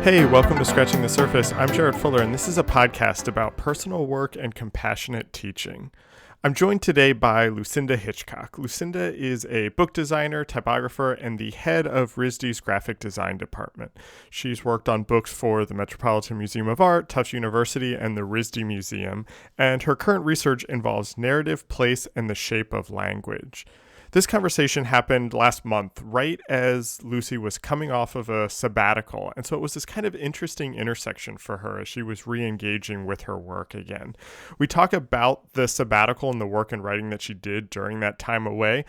Hey, welcome to Scratching the Surface. I'm Jarrett Fuller, and this is a podcast about personal work and compassionate teaching. I'm joined today by Lucinda Hitchcock. Lucinda is a book designer, typographer, and the head of RISD's graphic design department. She's worked on books for the Metropolitan Museum of Art, Tufts University, and the RISD Museum, and her current research involves narrative, place, and the shape of language. This conversation happened last month, right as Lucy was coming off of a sabbatical, and so it was this kind of interesting intersection for her as she was re-engaging with her work again. We talk about the sabbatical and the work and writing that she did during that time away,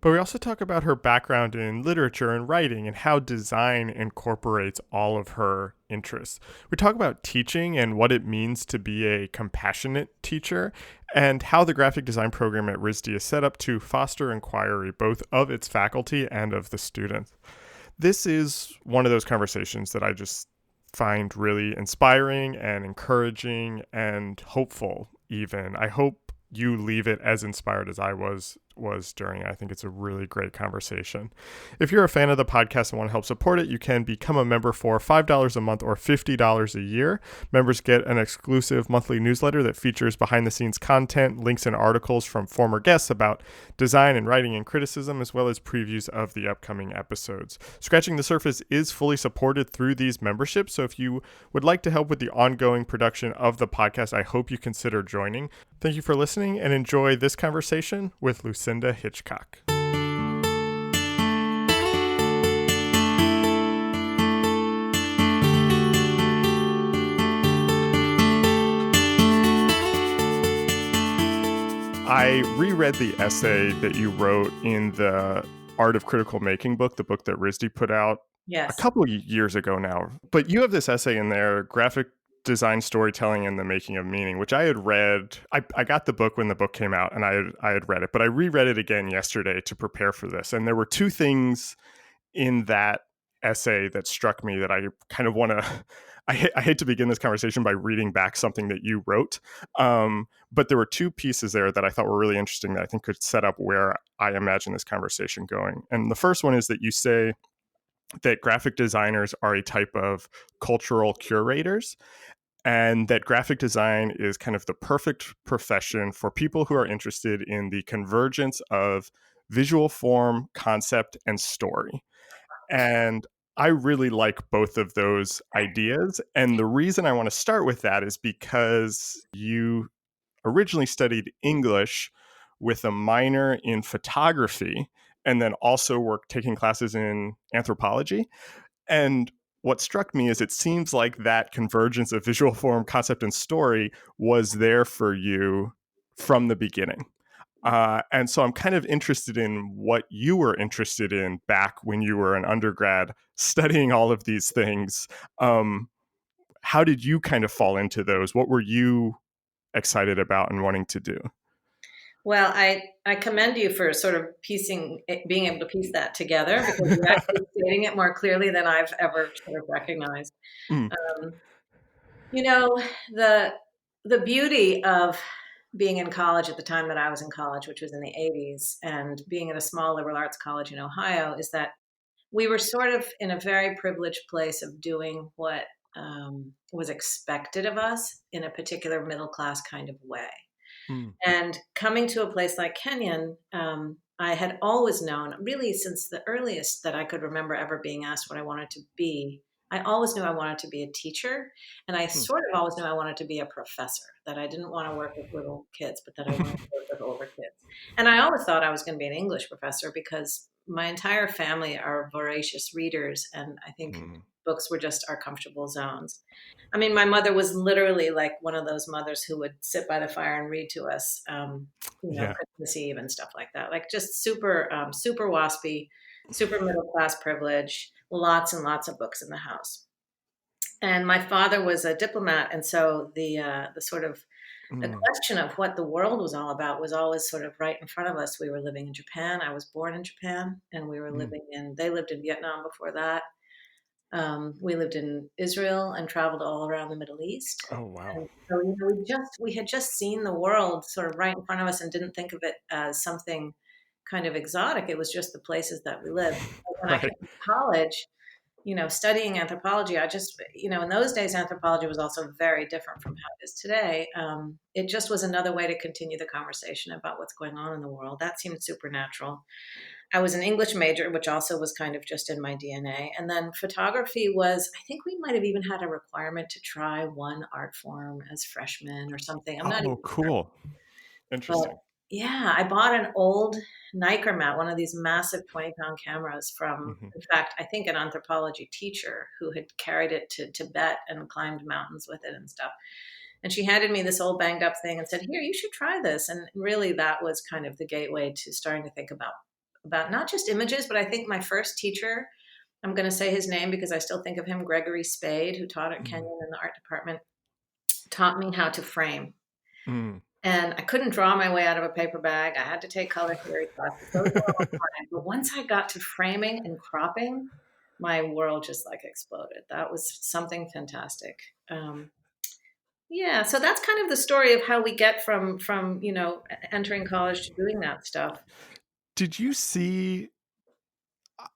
but we also talk about her background in literature and writing and how design incorporates all of her interests. We talk about teaching and what it means to be a compassionate teacher and how the graphic design program at RISD is set up to foster inquiry both of its faculty and of the students. This is one of those conversations that I just find really inspiring and encouraging and hopeful even. I hope you leave it as inspired as I was during it. I think it's a really great conversation. If you're a fan of the podcast and want to help support it, you can become a member for $5 a month or $50 a year. Members get an exclusive monthly newsletter that features behind-the-scenes content, links and articles from former guests about design and writing and criticism, as well as previews of the upcoming episodes. Scratching the Surface is fully supported through these memberships, so if you would like to help with the ongoing production of the podcast, I hope you consider joining. Thank you for listening and enjoy this conversation with Lucinda Hitchcock. I reread the essay that you wrote in the Art of Critical Making book, the book that RISD put out a couple of years ago now. But you have this essay in there, Graphic Design Storytelling and the Making of Meaning, which I had read. I got the book when the book came out and I had read it, but I reread it again yesterday to prepare for this. And there were two things in that essay that struck me that I kind of want to, I hate to begin this conversation by reading back something that you wrote. But there were two pieces there that I thought were really interesting that I think could set up where I imagine this conversation going. And the first one is that you say that graphic designers are a type of cultural curators, and that graphic design is kind of the perfect profession for people who are interested in the convergence of visual form, concept, and story. And I really like both of those ideas. And the reason I want to start with that is because you originally studied English with a minor in photography and then also were taking classes in anthropology. And what struck me is it seems like that convergence of visual form, concept, and story was there for you from the beginning. And so I'm kind of interested in what you were interested in back when you were an undergrad studying all of these things. How did you kind of fall into those? What were you excited about and wanting to do? Well, I commend you for sort of being able to piece that together, because you're actually stating it more clearly than I've ever sort of recognized. Mm. The beauty of being in college at the time that I was in college, which was in the 80s, and being at a small liberal arts college in Ohio, is that we were sort of in a very privileged place of doing what was expected of us in a particular middle class kind of way. And coming to a place like Kenyon, I had always known, really since the earliest that I could remember ever being asked what I wanted to be, I always knew I wanted to be a teacher. And I sort of always knew I wanted to be a professor, that I didn't want to work with little kids, but that I wanted to work with older kids. And I always thought I was going to be an English professor because my entire family are voracious readers. And I think books were just our comfortable zones. I mean, my mother was literally like one of those mothers who would sit by the fire and read to us, Christmas Eve and stuff like that. Like just super waspy, super middle class privilege, lots and lots of books in the house. And my father was a diplomat, and so the sort of the question of what the world was all about was always sort of right in front of us. We were living in Japan. I was born in Japan, and they lived in Vietnam before that. We lived in Israel and traveled all around the Middle East. Oh, wow. And so we had just seen the world sort of right in front of us and didn't think of it as something kind of exotic. It was just the places that we lived. When I came to college, studying anthropology, I just, in those days, anthropology was also very different from how it is today. It just was another way to continue the conversation about what's going on in the world. That seemed supernatural. I was an English major, which also was kind of just in my DNA. And then photography was, I think we might have even had a requirement to try one art form as freshmen or something. I'm not even Oh, cool. but Interesting. yeah, I bought an old Niker mat, one of these massive 20-pound cameras from, Hmm. in fact, I think an anthropology teacher who had carried it to Tibet and climbed mountains with it and stuff. And she handed me this old banged up thing and said, "Here, you should try this." And really, that was kind of the gateway to starting to think about not just images, but I think my first teacher, I'm going to say his name because I still think of him, Gregory Spade, who taught at Mm. Kenyon in the art department, taught me how to frame. Mm. And I couldn't draw my way out of a paper bag. I had to take color theory classes. Those were all fine. But once I got to framing and cropping, my world just like exploded. That was something fantastic. Um, yeah, so that's kind of the story of how we get from entering college to doing that stuff. Did you see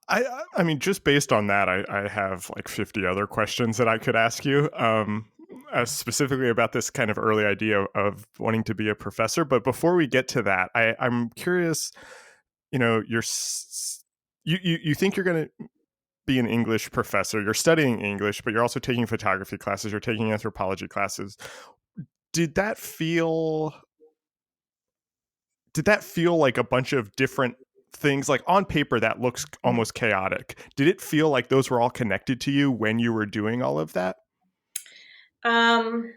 I mean, just based on that, I have like 50 other questions that I could ask you, specifically about this kind of early idea of wanting to be a professor. But before we get to that, I'm curious. You think you're going to be an English professor. You're studying English, but you're also taking photography classes. You're taking anthropology classes. Did that feel did that feel like a bunch of different things? Like on paper that looks almost chaotic. Did it feel like those were all connected to you when you were doing all of that? Um,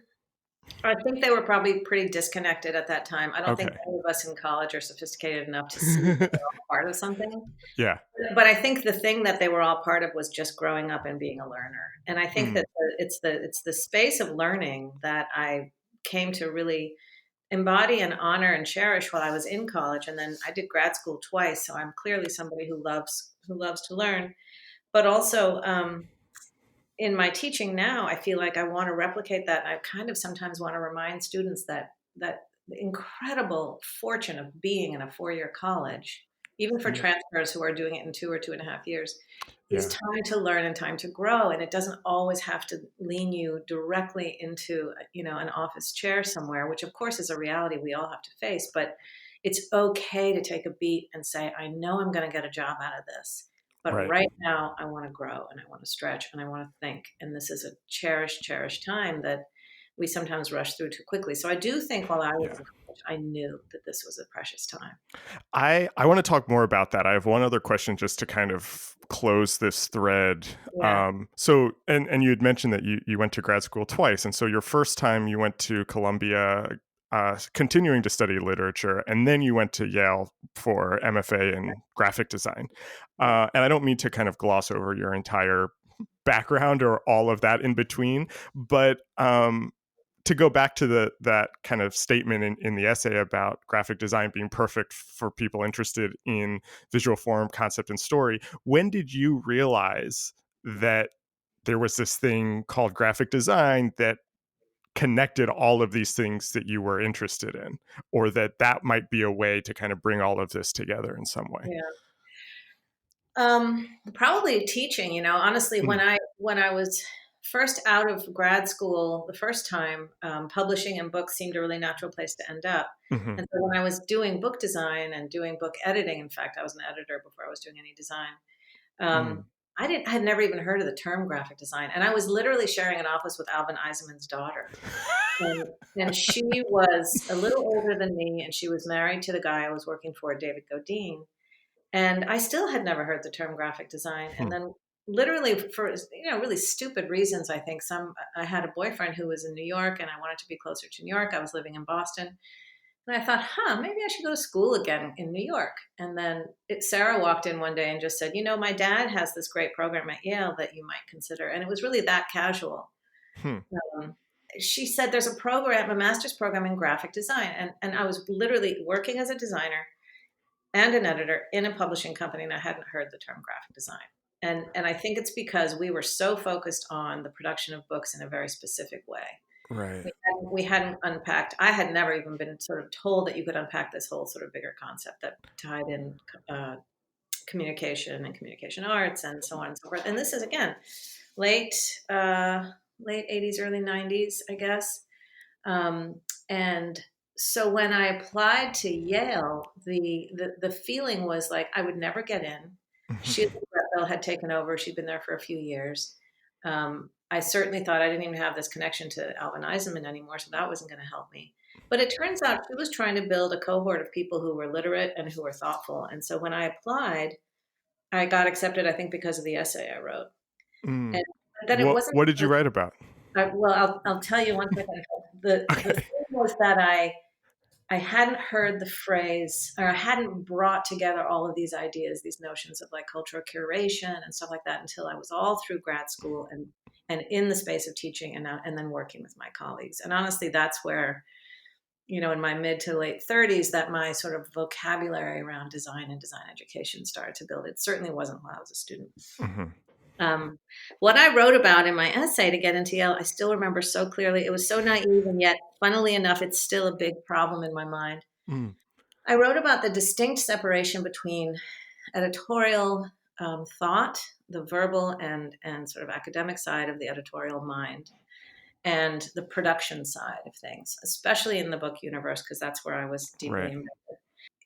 I think they were probably pretty disconnected at that time. I don't think Okay. any of us in college are sophisticated enough to see that they're all part of something. Yeah. But I think the thing that they were all part of was just growing up and being a learner. And I think Mm, that it's the space of learning that I came to really embody and honor and cherish while I was in college. And then I did grad school twice, so I'm clearly somebody who loves to learn. But also, in my teaching now, I feel like I want to replicate that. And I kind of sometimes want to remind students that the incredible fortune of being in a 4-year college, even for yeah. transfers who are doing it in 2 or 2.5 years, is Yeah. time to learn and time to grow. And it doesn't always have to lean you directly into an office chair somewhere, which of course is a reality we all have to face. But it's okay to take a beat and say, I know I'm going to get a job out of this. But Right. right now, I want to grow and I want to stretch and I want to think. And this is a cherished, cherished time that we sometimes rush through too quickly. So I do think while I was Yeah. in college, I knew that this was a precious time. I want to talk more about that. I have one other question just to kind of close this thread. Yeah. And you had mentioned that you went to grad school twice, and so your first time you went to Columbia, continuing to study literature, and then you went to Yale for MFA in graphic design. Yeah. And I don't mean to kind of gloss over your entire background or all of that in between, but to go back to that kind of statement in the essay about graphic design being perfect for people interested in visual form, concept, and story, when did you realize that there was this thing called graphic design that connected all of these things that you were interested in, or that might be a way to kind of bring all of this together in some way? Yeah. Probably teaching, honestly, Mm, when I was first out of grad school the first time, publishing and books seemed a really natural place to end up. mhm, And so when I was doing book design and doing book editing, in fact, I was an editor before I was doing any design. mm. Um, I had never even heard of the term graphic design, and I was literally sharing an office with Alvin Eisenman's daughter. And she was a little older than me, and she was married to the guy I was working for, David Godine. And I still had never heard the term graphic design. And Hmm. then literally for really stupid reasons, I think I had a boyfriend who was in New York and I wanted to be closer to New York. I was living in Boston. And I thought, maybe I should go to school again in New York. And then Sarah walked in one day and just said, my dad has this great program at Yale that you might consider. And it was really that casual. Hmm. Um, she said, there's a program, a master's program in graphic design. And I was literally working as a designer and an editor in a publishing company, and I hadn't heard the term graphic design. And I think it's because we were so focused on the production of books in a very specific way. Right. We hadn't unpacked. I had never even been sort of told that you could unpack this whole sort of bigger concept that tied in communication and communication arts and so on and so forth. And this is, again, late uh, late 80s, early 90s, I guess. And so when I applied to Yale, the feeling was like I would never get in. Sheila Brettville had taken over. She'd been there for a few years. I certainly thought I didn't even have this connection to Alvin Eisenman anymore, so that wasn't going to help me. But it turns out she was trying to build a cohort of people who were literate and who were thoughtful. And so when I applied, I got accepted, I think, because of the essay I wrote. And then it wasn't. What did you write about? Well, I'll tell you one second. The thing was that I hadn't heard the phrase, or I hadn't brought together all of these ideas, these notions of like cultural curation and stuff like that until I was all through grad school and in the space of teaching and then working with my colleagues. And honestly, that's where, in my mid to late 30s, that my sort of vocabulary around design and design education started to build. It certainly wasn't while I was a student. What I wrote about in my essay to get into Yale, I still remember so clearly. It was so naive, and yet, funnily enough, it's still a big problem in my mind. I wrote about the distinct separation between editorial thought, the verbal and sort of academic side of the editorial mind, and the production side of things, especially in the book universe, because that's where I was deeply embedded.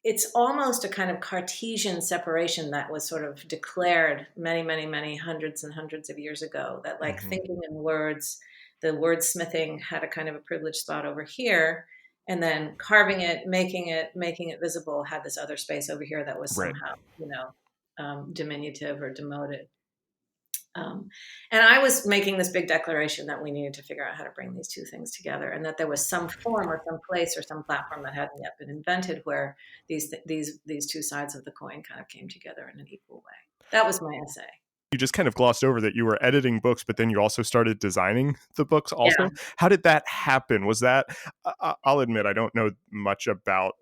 It's almost a kind of Cartesian separation that was sort of declared many, many, many hundreds and hundreds of years ago, that like thinking in words, the wordsmithing had a kind of a privileged thought over here, and then carving it, making it visible had this other space over here that was somehow, diminutive or demoted. And I was making this big declaration that we needed to figure out how to bring these two things together, and that there was some form or some place or some platform that hadn't yet been invented where these two sides of the coin kind of came together in an equal way. That was my essay. You just kind of glossed over that you were editing books, but then you also started designing the books also. Yeah. How did that happen? Was that, I'll admit, I don't know much about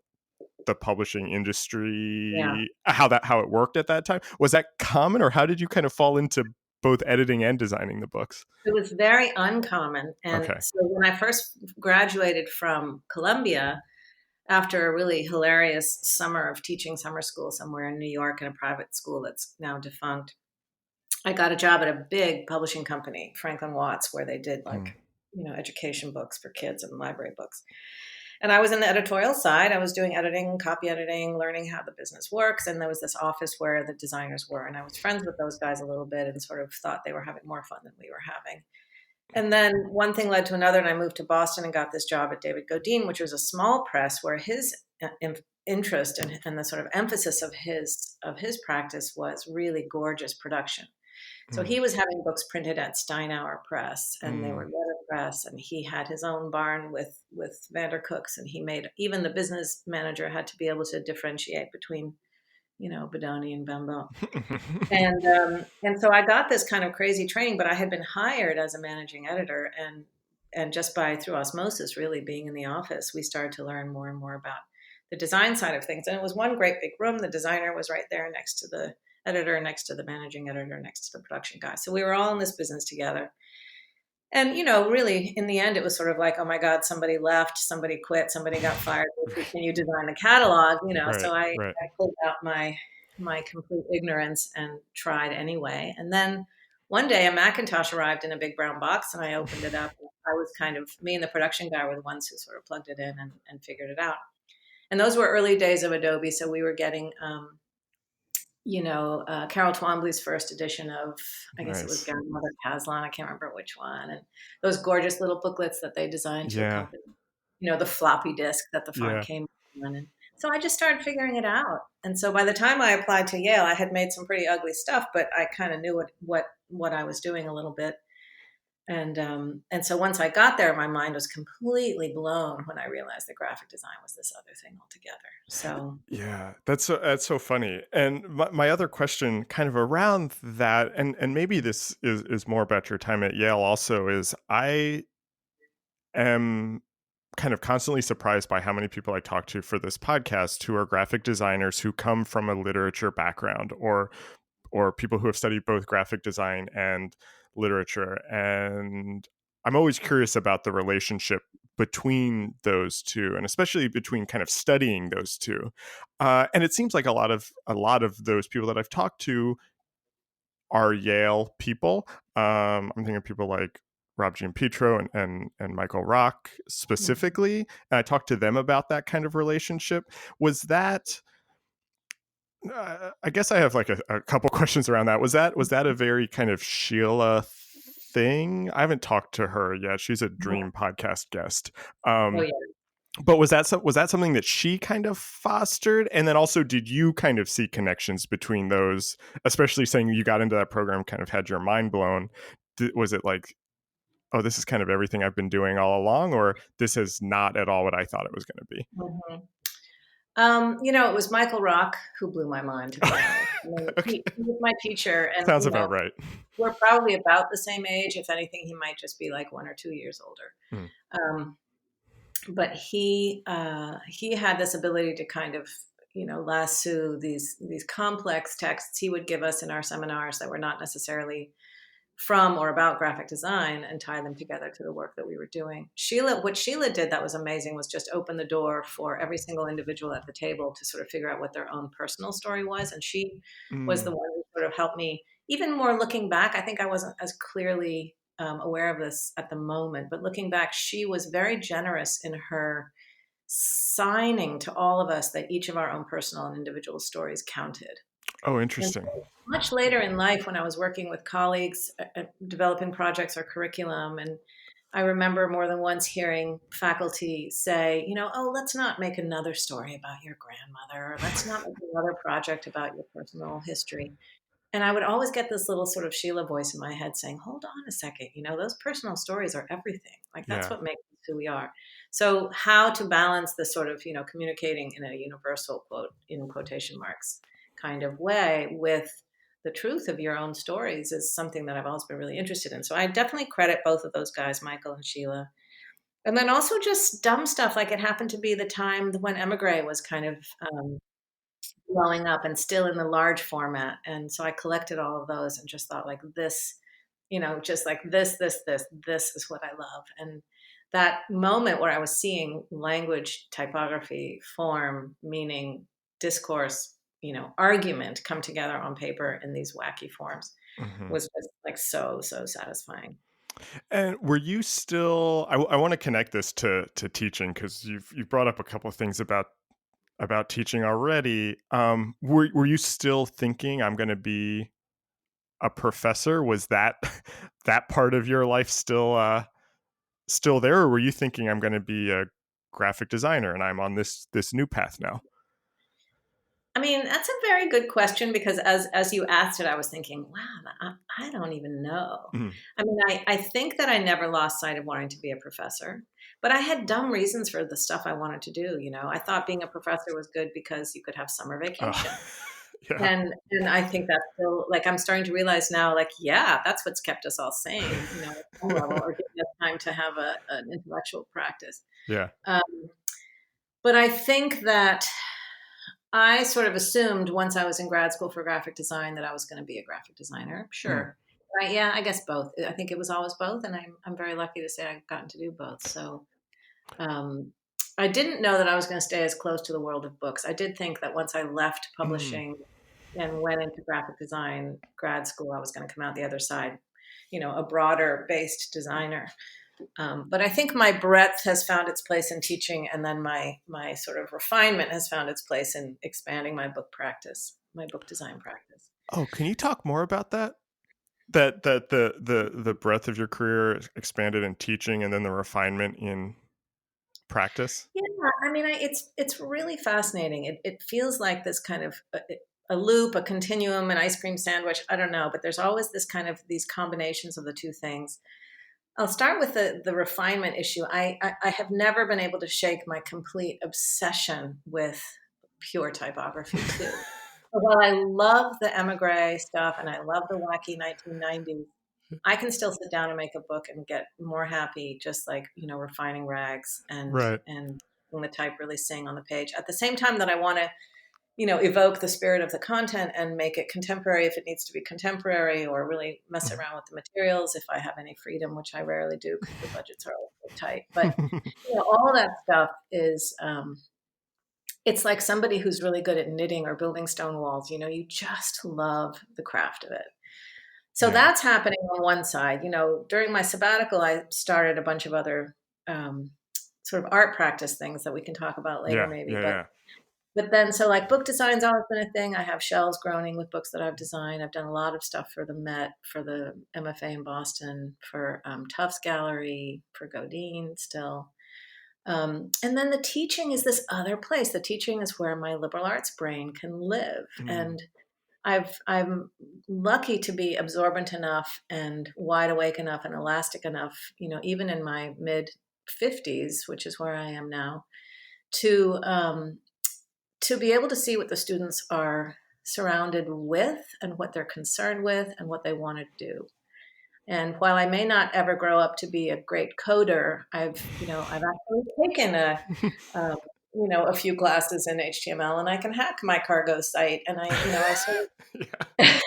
the publishing industry, how it worked at that time. Was that common, or how did you kind of fall into both editing and designing the books? It was very uncommon. And so when I first graduated from Columbia, after a really hilarious summer of teaching summer school somewhere in New York in a private school that's now defunct, I got a job at a big publishing company, Franklin Watts, where they did education books for kids and library books. And I was in the editorial side. I was doing editing, copy editing, learning how the business works. And there was this office where the designers were. And I was friends with those guys a little bit and sort of thought they were having more fun than we were having. And then one thing led to another, and I moved to Boston and got this job at David Godine, which was a small press where his interest and the sort of emphasis of his practice was really gorgeous production. So he was having books printed at Steinauer Press, and they were letterpress, and he had his own barn with Vandercooks, and he made, even the business manager had to be able to differentiate between, Bodoni and Bembo. And so I got this kind of crazy training, but I had been hired as a managing editor, and just through osmosis, really being in the office, we started to learn more and more about the design side of things. And it was one great big room. The designer was right there next to the editor, next to the managing editor, next to the production guy. So we were all in this business together. And, really, in the end, it was sort of like, oh my God, somebody left, somebody quit, somebody got fired. Can you design the catalog? So I pulled out my complete ignorance and tried anyway. And then one day a Macintosh arrived in a big brown box, and I opened it up. I was me and the production guy were the ones who sort of plugged it in and figured it out. And those were early days of Adobe. So we were getting, Carol Twombly's first edition of, I guess it was Grandmother Caslon. I can't remember which one. And those gorgeous little booklets that they designed to accompany, the floppy disk that the font came on. And so I just started figuring it out. And so by the time I applied to Yale, I had made some pretty ugly stuff, but I kind of knew what I was doing a little bit. And so once I got there, my mind was completely blown when I realized that graphic design was this other thing altogether. So yeah, that's so funny. And my other question, kind of around that, and maybe this is more about your time at Yale also, is I am kind of constantly surprised by how many people I talk to for this podcast who are graphic designers who come from a literature background, or people who have studied both graphic design and literature. And I'm always curious about the relationship between those two, and especially between kind of studying those two. And it seems like a lot of those people that I've talked to are Yale people. I'm thinking of people like Rob Giampetro and Michael Rock specifically. And I talked to them about that kind of relationship. Was that I guess I have like a couple questions around that. Was that a very kind of Sheila thing? I haven't talked to her yet. She's a dream podcast guest. Oh yeah. But was that something that she kind of fostered? And then also, did you kind of see connections between those, especially saying you got into that program, kind of had your mind blown? Was it like, oh, this is kind of everything I've been doing all along, or this is not at all what I thought it was going to be? It was Michael Rock who blew my mind, to be honest. I mean, Okay. he was my teacher, and Sounds about right. we're probably about the same age. If anything, he might just be like 1 or 2 years older. But he had this ability to kind of lasso these complex texts he would give us in our seminars that were not necessarily from or about graphic design, and tie them together to the work that we were doing. What Sheila did that was amazing was just open the door for every single individual at the table to sort of figure out what their own personal story was. And she was the one who sort of helped me, even more looking back. I think I wasn't as clearly aware of this at the moment, but looking back, she was very generous in her signing to all of us that each of our own personal and individual stories counted. Oh, interesting. So much later in life, when I was working with colleagues, developing projects or curriculum, and I remember more than once hearing faculty say, oh, let's not make another story about your grandmother, or let's not make another project about your personal history. And I would always get this little sort of Sheila voice in my head saying, hold on a second, those personal stories are everything. Like, that's what makes us who we are. So how to balance this sort of, communicating in a universal, quote, in quotation marks, kind of way with the truth of your own stories is something that I've always been really interested in. So I definitely credit both of those guys, Michael and Sheila. And then also just dumb stuff. Like, it happened to be the time when Emigre was kind of blowing up and still in the large format. And so I collected all of those and just thought, like, this, just like this is what I love. And that moment where I was seeing language, typography, form, meaning, discourse, argument come together on paper in these wacky forms was just like so satisfying. And were you still? I want to connect this to teaching, because you've brought up a couple of things about teaching already. Were you still thinking I'm going to be a professor? Was that that part of your life still there, or were you thinking I'm going to be a graphic designer and I'm on this new path now? I mean, that's a very good question, because as you asked it, I was thinking, wow, I don't even know. I mean, I think that I never lost sight of wanting to be a professor, but I had dumb reasons for the stuff I wanted to do. I thought being a professor was good because you could have summer vacation. Yeah. And I think that's still, like, I'm starting to realize now, like, yeah, that's what's kept us all sane, at some level, or giving us time to have an intellectual practice. Yeah. But I think that I sort of assumed once I was in grad school for graphic design that I was going to be a graphic designer. Sure. Yeah, I guess both. I think it was always both. And I'm very lucky to say I've gotten to do both. So I didn't know that I was going to stay as close to the world of books. I did think that once I left publishing and went into graphic design grad school, I was going to come out the other side, a broader based designer. But I think my breadth has found its place in teaching, and then my sort of refinement has found its place in expanding my book practice, my book design practice. Oh, can you talk more about that? That the breadth of your career expanded in teaching, and then the refinement in practice? Yeah, I mean, it's really fascinating. It feels like this kind of a loop, a continuum, an ice cream sandwich. I don't know, but there's always this kind of these combinations of the two things. I'll start with the refinement issue. I have never been able to shake my complete obsession with pure typography too. So while I love the emigre stuff and I love the wacky 1990s, I can still sit down and make a book and get more happy just like, refining rags and letting the type really sing on the page. At the same time that I want to evoke the spirit of the content and make it contemporary if it needs to be contemporary, or really mess around with the materials if I have any freedom, which I rarely do because the budgets are always so tight. But all that stuff is it's like somebody who's really good at knitting or building stone walls. You just love the craft of it. So Yeah. that's happening on one side. During my sabbatical, I started a bunch of other sort of art practice things that we can talk about later, Yeah. maybe. Yeah. But Yeah. but then, so like book design's always been a thing. I have shelves groaning with books that I've designed. I've done a lot of stuff for the Met, for the MFA in Boston, for Tufts Gallery, for Godine still. And then the teaching is this other place. The teaching is where my liberal arts brain can live. Mm. And I'm lucky to be absorbent enough and wide awake enough and elastic enough, even in my mid 50s, which is where I am now, to to be able to see what the students are surrounded with and what they're concerned with and what they want to do. And while I may not ever grow up to be a great coder, I've actually taken um, a few classes in HTML, and I can hack my cargo site, and I sort Yeah.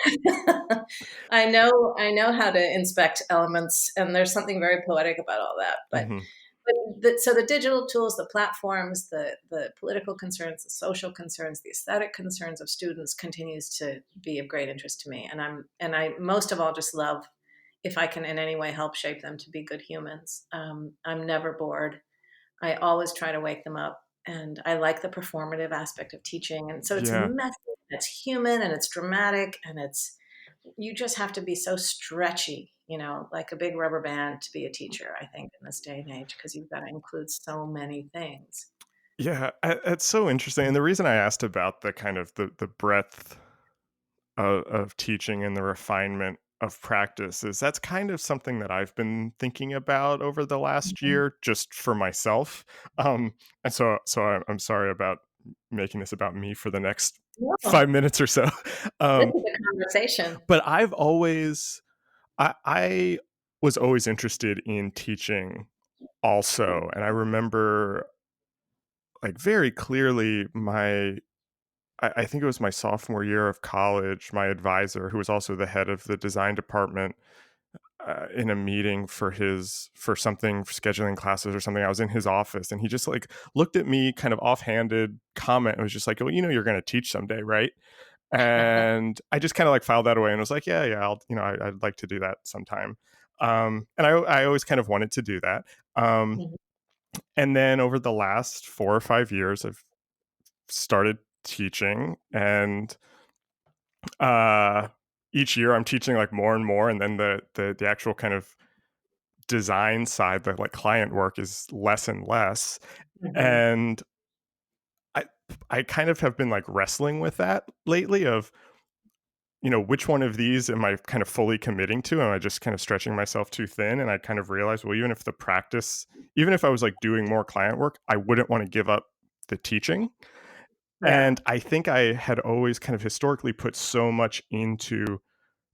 of I know how to inspect elements, and there's something very poetic about all that. Hmm. So the digital tools, the platforms, the political concerns, the social concerns, the aesthetic concerns of students continues to be of great interest to me, and I most of all just love if I can in any way help shape them to be good humans. I'm never bored. I always try to wake them up. And I like the performative aspect of teaching. And so it's Yeah. messy, it's human, and it's dramatic, and you just have to be so stretchy, like a big rubber band to be a teacher, I think, in this day and age, because you've got to include so many things. Yeah. It's so interesting. And the reason I asked about the kind of the breadth of teaching and the refinement of practice is that's kind of something that I've been thinking about over the last Mhm. year, just for myself. And so I'm sorry about making this about me for the next No, 5 minutes or so. this Um, is a conversation. but I was always interested in teaching also. And I remember like very clearly I think it was my sophomore year of college, my advisor, who was also the head of the design department, in a meeting for something, for scheduling classes or something. I was in his office and he just like looked at me kind of offhanded comment and was just like, well, you're going to teach someday, right? And I just kind of like filed that away and was like, yeah, I'd like to do that sometime. And I always kind of wanted to do that. Um, Mhm. and then over the last 4 or 5 years, I've started teaching, and uh each year I'm teaching like more and more, and then the actual kind of design side, the like client work, is less and less. Mhm. And I I kind of have been like wrestling with that lately of, which one of these am I kind of fully committing to? Am I just kind of stretching myself too thin? And I kind of realized, well, even if I was like doing more client work, I wouldn't want to give up the teaching. Yeah, And I think I had always kind of historically put so much into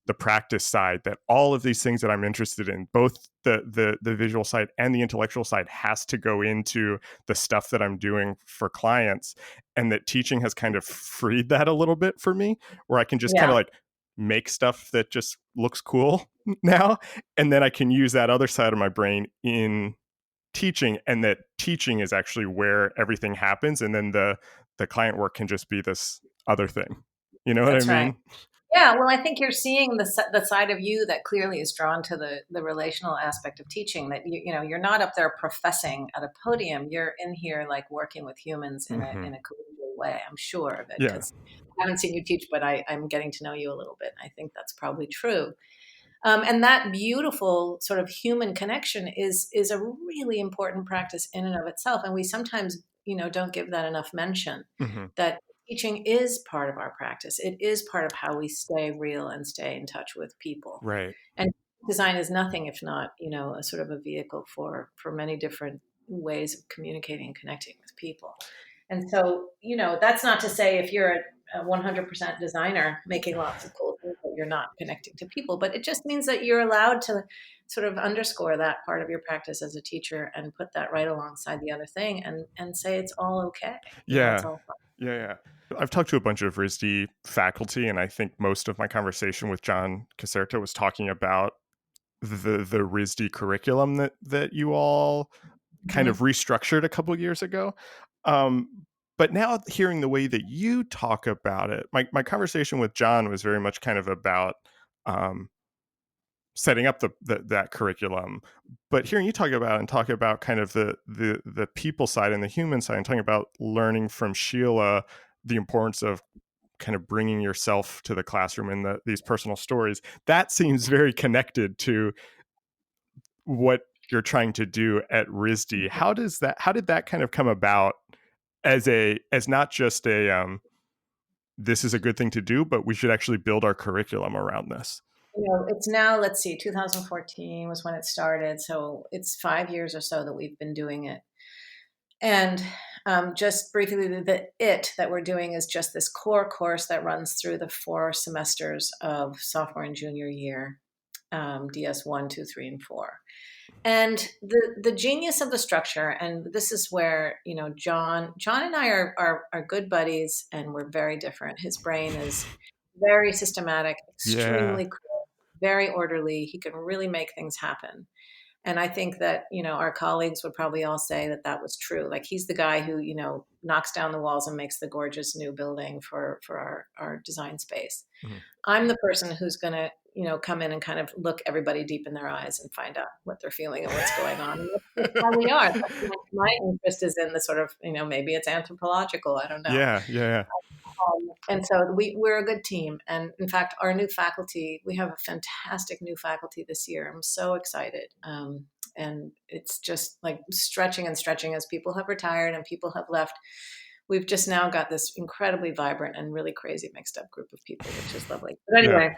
the practice side that all of these things that I'm interested in, both the visual side and the intellectual side, has to go into the stuff that I'm doing for clients, and that teaching has kind of freed that a little bit for me, where I can just kind yeah, of like make stuff that just looks cool now, and then I can use that other side of my brain in teaching, and that teaching is actually where everything happens, and then the client work can just be this other thing. You know what I that's right. mean? Yeah, well, I think you're seeing the side of you that clearly is drawn to the relational aspect of teaching. That you're not up there professing at a podium. You're in here like working with humans in a Hmm. in a collegial way. I'm sure of it Yeah. because I haven't seen you teach, but I'm getting to know you a little bit. I think that's probably true. And that beautiful sort of human connection is a really important practice in and of itself. And we sometimes, don't give that enough mention. Hmm. That teaching is part of our practice. It is part of how we stay real and stay in touch with people. Right. And design is nothing if not, a sort of a vehicle for many different ways of communicating and connecting with people. And so, that's not to say if you're a 100% designer making lots of cool things that you're not connecting to people, but it just means that you're allowed to sort of underscore that part of your practice as a teacher and put that right alongside the other thing and say it's all okay. It's Yeah. all fine. Yeah. Yeah. I've talked to a bunch of RISD faculty, and I think most of my conversation with John Caserta was talking about the RISD curriculum that you all kind of Mhm. restructured a couple years ago. But now hearing the way that you talk about it, my conversation with John was very much kind of about um, setting up that curriculum. But hearing you talk about kind of the people side and the human side, and talking about learning from Sheila the importance of kind of bringing yourself to the classroom and these personal stories, that seems very connected to what you're trying to do at RISD. How did that kind of come about as not just a this is a good thing to do, but we should actually build our curriculum around this? It's now, let's see, 2014 was when it started. So it's 5 years or so that we've been doing it. And just briefly, it that we're doing is just this core course that runs through the 4 semesters of sophomore and junior year, DS 1, 2, 3, and 4. And the genius of the structure, and this is where John and I are good buddies, and we're very different. His brain is very systematic, Yeah. extremely cool, very orderly. He can really make things happen. And I think that, our colleagues would probably all say that that was true. Like he's the guy who, knocks down the walls and makes the gorgeous new building for our design space. Mhm. I'm the person who's going to, come in and kind of look everybody deep in their eyes and find out what they're feeling and what's going on. And that's how we are. My interest is in the sort of, maybe it's anthropological. I don't know. Yeah, yeah, And so we're a good team. And in fact, our new faculty, we have a fantastic new faculty this year. I'm so excited. And it's just like stretching and stretching as people have retired and people have left. We've just now got this incredibly vibrant and really crazy mixed up group of people, which is lovely. But yeah. anyway,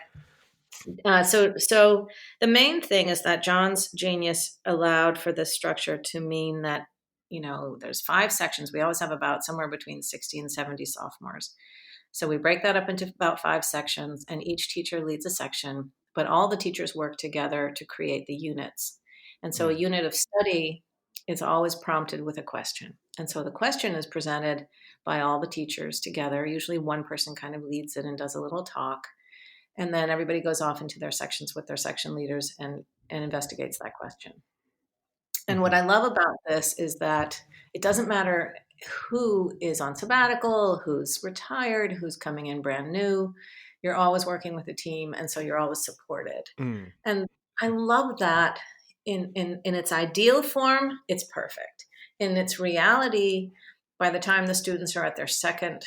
so the main thing is that John's genius allowed for this structure to mean that, there's 5 sections. We always have about somewhere between 60 and 70 sophomores. So we break that up into about 5 sections, and each teacher leads a section, but all the teachers work together to create the units. And so a Mm. unit of study is always prompted with a question. And so the question is presented by all the teachers together. Usually one person kind of leads it and does a little talk. And then everybody goes off into their sections with their section leaders and investigates that question. And what Mhm. I love about this is that it doesn't matter who is on sabbatical, who's retired, who's coming in brand new. You're always working with a team, and so you're always supported. Mm. And I love that in its ideal form, it's perfect. In its reality, by the time the students are at their second,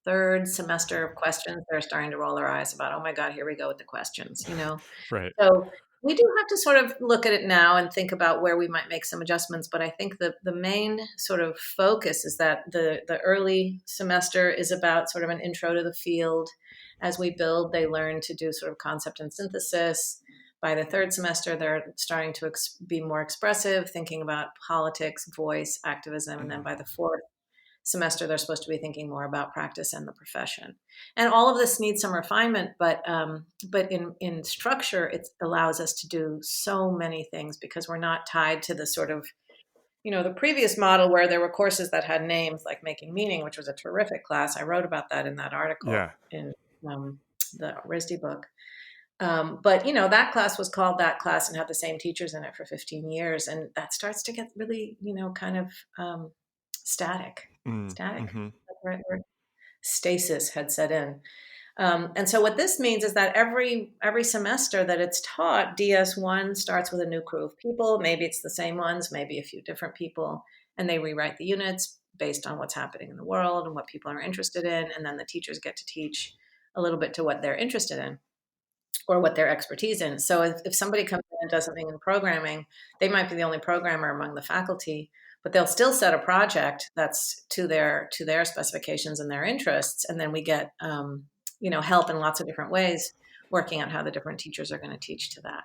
third semester of questions, they're starting to roll their eyes about, oh my God, here we go with the questions. Right. So we do have to sort of look at it now and think about where we might make some adjustments. But I think the main sort of focus is that the early semester is about sort of an intro to the field. As we build, they learn to do sort of concept and synthesis. By the third semester, they're starting to be more expressive, thinking about politics, voice, activism. And then Mm. by the fourth semester, they're supposed to be thinking more about practice and the profession. And all of this needs some refinement, but in structure, it allows us to do so many things because we're not tied to the sort of the previous model where there were courses that had names like Making Meaning, which was a terrific class. I wrote about that in that article Yeah. in the RISD book. But that class was called that class and had the same teachers in it for 15 years, and that starts to get really kind of static. Mm. Static. Mhm. That's the right word. Stasis had set in. And so what this means is that every semester that it's taught, DS1 starts with a new crew of people. Maybe it's the same ones, maybe a few different people, and they rewrite the units based on what's happening in the world and what people are interested in. And then the teachers get to teach a little bit to what they're interested in or what their expertise in. So if somebody comes in and does something in programming, they might be the only programmer among the faculty, but they'll still set a project that's to their specifications and their interests, and then we get help in lots of different ways, working out how the different teachers are going to teach to that.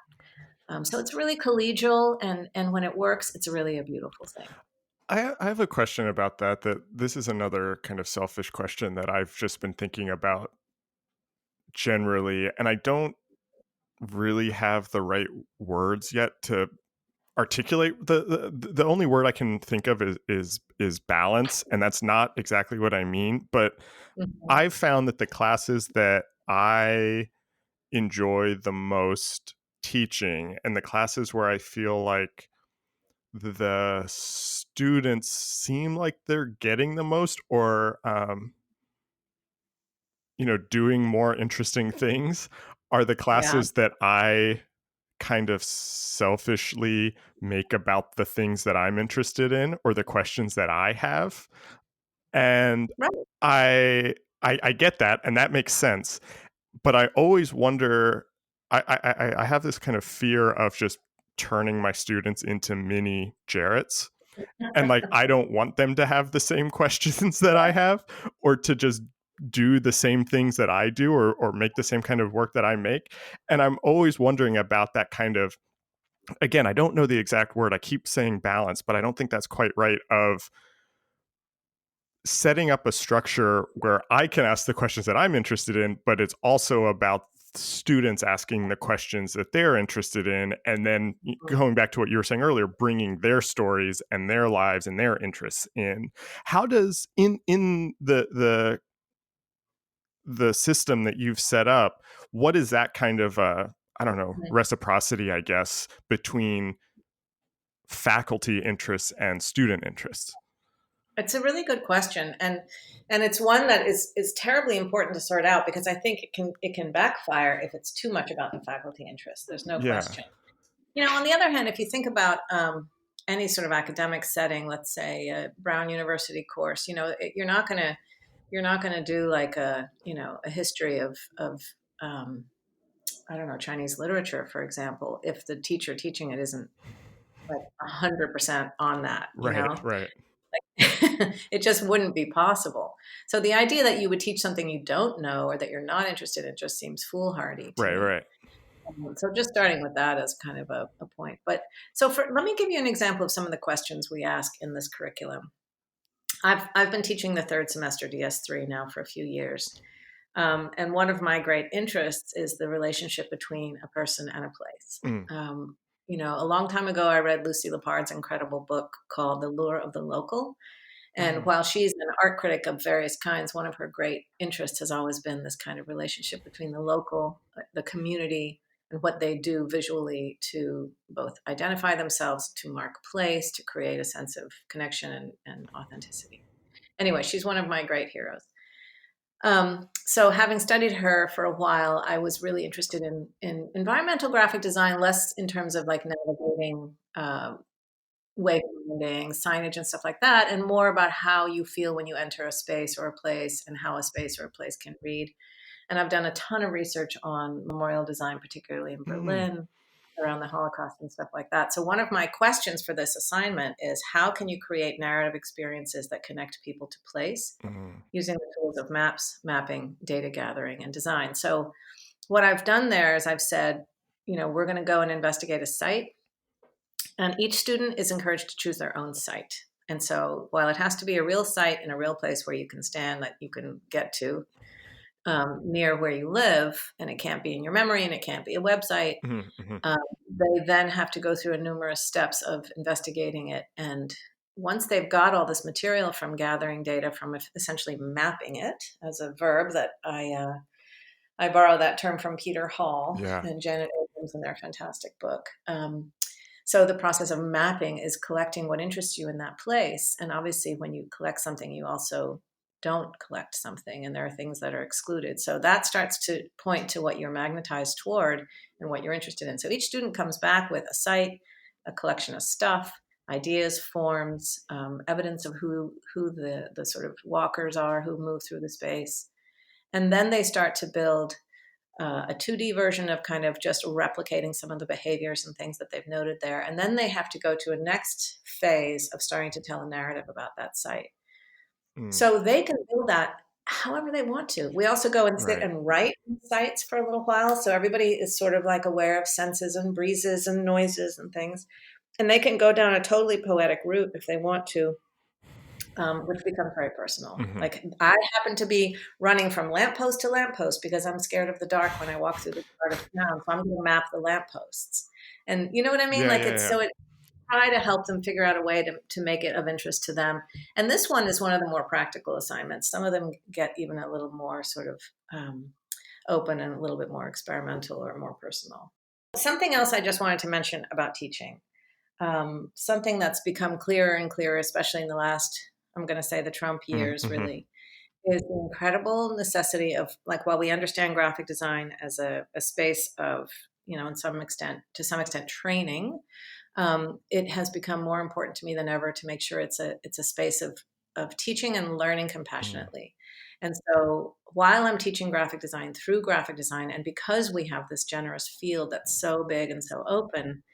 So it's really collegial, and when it works, it's really a beautiful thing. I have a question about that. That this is another kind of selfish question that I've just been thinking about generally, and I don't really have the right words yet to articulate. The only word I can think of is balance, and that's not exactly what I mean. But Mhm. I've found that the classes that I enjoy the most teaching and the classes where I feel like the students seem like they're getting the most, or doing more interesting things, are the Yeah. classes that I kind of selfishly make about the things that I'm interested in or the questions that I have. And Right. I get that, and that makes sense. But I always wonder. I have this kind of fear of just turning my students into mini Jarretts, and like I don't want them to have the same questions that I have, or to just do the same things that I do, or make the same kind of work that I make. And I'm always wondering about that kind of, again, I don't know the exact word. I keep saying balance, but I don't think that's quite right, of setting up a structure where I can ask the questions that I'm interested in, but it's also about students asking the questions that they're interested in, and then going back to what you were saying earlier, bringing their stories and their lives and their interests in. How does in the system that you've set up, what is that kind of I don't know, reciprocity, I guess, between faculty interests and student interests? It's a really good question, and it's one that is terribly important to sort out, because I think it can backfire if it's too much about the faculty interest. There's no Yeah. question. On the other hand, if you think about any sort of academic setting, let's say a Brown University course, you're not gonna do like a history of um, I don't know, Chinese literature, for example, if the teacher teaching it isn't like 100% on that, Right, right, it just wouldn't be possible. So the idea that you would teach something you don't know or that you're not interested in just seems foolhardy to right, me. right. So just starting with that as kind of a point. But so let me give you an example of some of the questions we ask in this curriculum. I've been teaching the third semester DS3 now for a few years. And one of my great interests is the relationship between a person and a place. Mm. A long time ago, I read Lucy Lepard's incredible book called The Lure of the Local. And Mm. while she's an art critic of various kinds, one of her great interests has always been this kind of relationship between the local, the community, and what they do visually to both identify themselves, to mark place, to create a sense of connection and authenticity. Anyway, she's one of my great heroes. So having studied her for a while, I was really interested in environmental graphic design, less in terms of like navigating wayfinding, signage, and stuff like that, and more about how you feel when you enter a space or a place and how a space or a place can read. And I've done a ton of research on memorial design, particularly in Mm. Berlin, around the Holocaust and stuff like that. So one of my questions for this assignment is, how can you create narrative experiences that connect people to place Mm. using the tools of maps, mapping, data gathering, and design? So what I've done there is I've said, we're going to go and investigate a site, and each student is encouraged to choose their own site. And so while it has to be a real site in a real place where you can stand, that you can get to near where you live, and it can't be in your memory and it can't be a website, Mm. Mm. um, they then have to go through numerous steps of investigating it. And once they've got all this material from gathering data, from essentially mapping it as a verb, that I borrow that term from Peter Hall Yeah. and Janet Abrams in their fantastic book. So the process of mapping is collecting what interests you in that place. And obviously, when you collect something, you also don't collect something, and there are things that are excluded. So that starts to point to what you're magnetized toward and what you're interested in. So each student comes back with a site, a collection of stuff, ideas, forms, evidence of who the sort of walkers are who move through the space. And then they start to build a 2D version of kind of just replicating some of the behaviors and things that they've noted there. And then they have to go to a next phase of starting to tell a narrative about that site. Mm. So they can build that however they want to. We also go and sit Right. and write in sites for a little while. So everybody is sort of like aware of senses and breezes and noises and things. And they can go down a totally poetic route if they want to, which becomes very personal. Mm-hmm. Like, I happen to be running from lamppost to lamppost because I'm scared of the dark when I walk through the part of town. So I'm going to map the lampposts. And you know what I mean? Yeah, Like, yeah, it's yeah. so it try to help them figure out a way to make it of interest to them. And this one is one of the more practical assignments. Some of them get even a little more sort of open and a little bit more experimental or more personal. Something else I just wanted to mention about teaching, something that's become clearer and clearer, especially in the last, I'm going to say the Trump years, Mm-hmm. really, is the incredible necessity of, like, while we understand graphic design as a space of, in some extent training, it has become more important to me than ever to make sure it's a space of teaching and learning compassionately. And so while I'm teaching graphic design through graphic design, and because we have this generous field that's so big and so open,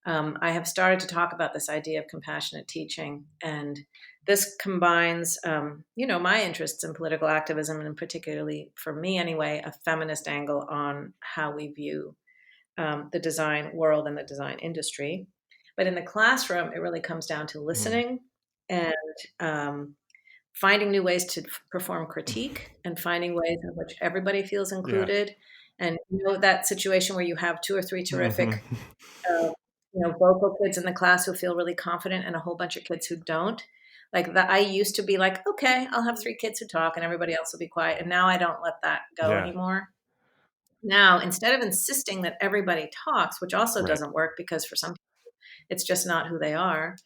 I have started to talk about this idea of compassionate teaching. And this combines, my interests in political activism, and particularly for me anyway, a feminist angle on how we view the design world and the design industry. But in the classroom, it really comes down to Mm-hmm. listening and um, finding new ways to perform critique, and finding ways in which everybody feels Yeah. included. And that situation where you have two or three terrific Mm-hmm. uh, vocal kids in the class who feel really confident, and a whole bunch of kids who don't. Like that, I used to be like, okay, I'll have three kids who talk, and everybody else will be quiet. And now I don't let that go Yeah. anymore. Now, instead of insisting that everybody talks, which also Right. doesn't work because for some people it's just not who they are,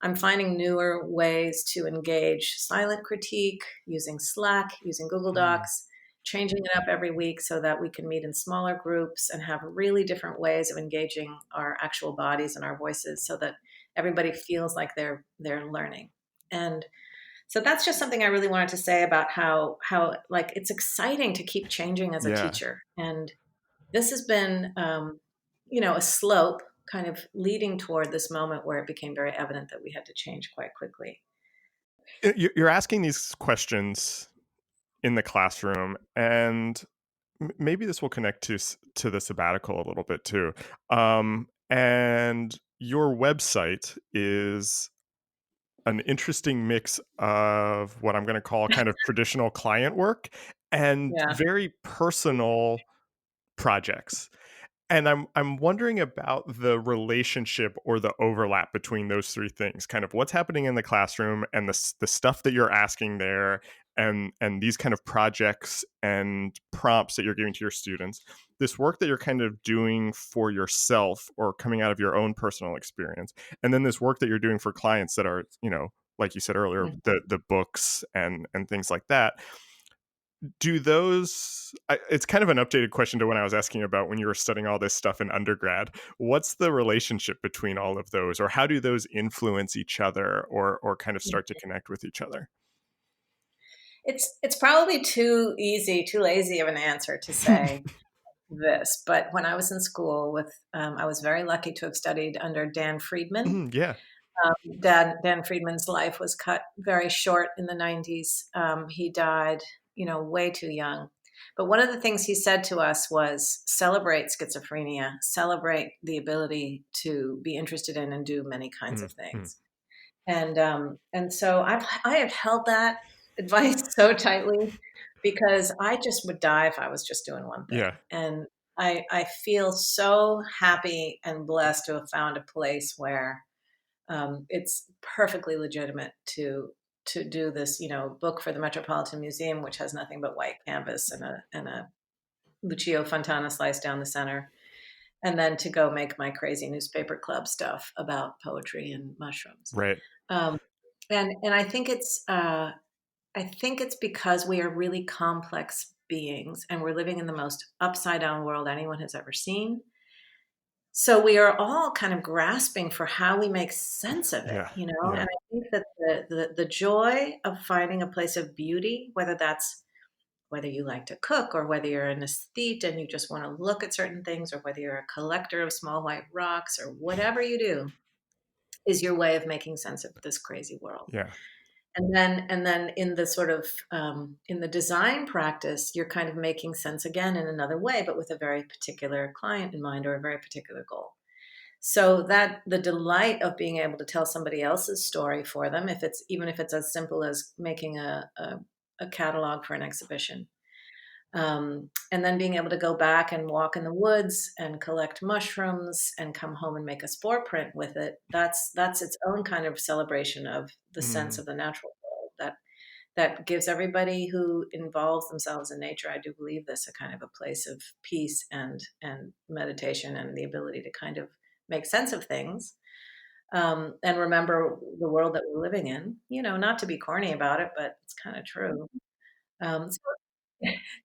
I'm finding newer ways to engage silent critique using Slack, using Google Mm. Docs, changing it up every week so that we can meet in smaller groups and have really different ways of engaging our actual bodies and our voices so that everybody feels like they're learning. And so that's just something I really wanted to say about how like it's exciting to keep changing as a Yeah. teacher. And this has been, a slope kind of leading toward this moment where it became very evident that we had to change quite quickly. You're asking these questions in the classroom, and maybe this will connect to the sabbatical a little bit too. And your website is an interesting mix of what I'm going to call kind of traditional client work and Yeah. very personal projects. And I'm wondering about the relationship or the overlap between those three things. Kind of what's happening in the classroom and the stuff that you're asking there, and these kind of projects and prompts that you're giving to your students. This work that you're kind of doing for yourself or coming out of your own personal experience. And then this work that you're doing for clients that are, like you said earlier, Mhm. the books and things like that. Do those it's kind of an updated question to when I was asking about when you were studying all this stuff in undergrad. What's the relationship between all of those, or how do those influence each other, or kind of start to connect with each other? It's probably too easy, too lazy of an answer to say this, but when I was in school I was very lucky to have studied under Dan Friedman. Yeah. Dan Friedman's life was cut very short in the 90s. He died, way too young. But one of the things he said to us was celebrate schizophrenia, celebrate the ability to be interested in and do many kinds of Mm-hmm. things. And so I have held that advice so tightly because I just would die if I was just doing one Yeah. thing. And I feel so happy and blessed to have found a place where it's perfectly legitimate to do this, book for the Metropolitan Museum, which has nothing but white canvas and a Lucio Fontana slice down the center, and then to go make my crazy newspaper club stuff about poetry and mushrooms. Right. Um, and I think it's because we are really complex beings, and we're living in the most upside down world anyone has ever seen. So we are all kind of grasping for how we make sense of it, Yeah. and Yeah. I think that the joy of finding a place of beauty, whether you like to cook, or whether you're an aesthete and you just want to look at certain things, or whether you're a collector of small white rocks, or whatever you do, is your way of making sense of this crazy world. Yeah. And then in the sort of in the design practice, you're kind of making sense again in another way, but with a very particular client in mind, or a very particular goal. So that the delight of being able to tell somebody else's story for them, even if it's as simple as making a catalog for an exhibition, and then being able to go back and walk in the woods and collect mushrooms and come home and make a spore print with it. That's its own kind of celebration of the sense Mm. of the natural world. that gives everybody who involves themselves in nature, I do believe this, a kind of a place of peace and meditation and the ability to kind of make sense of things, and remember the world that we're living in. Not to be corny about it, but it's kind of true.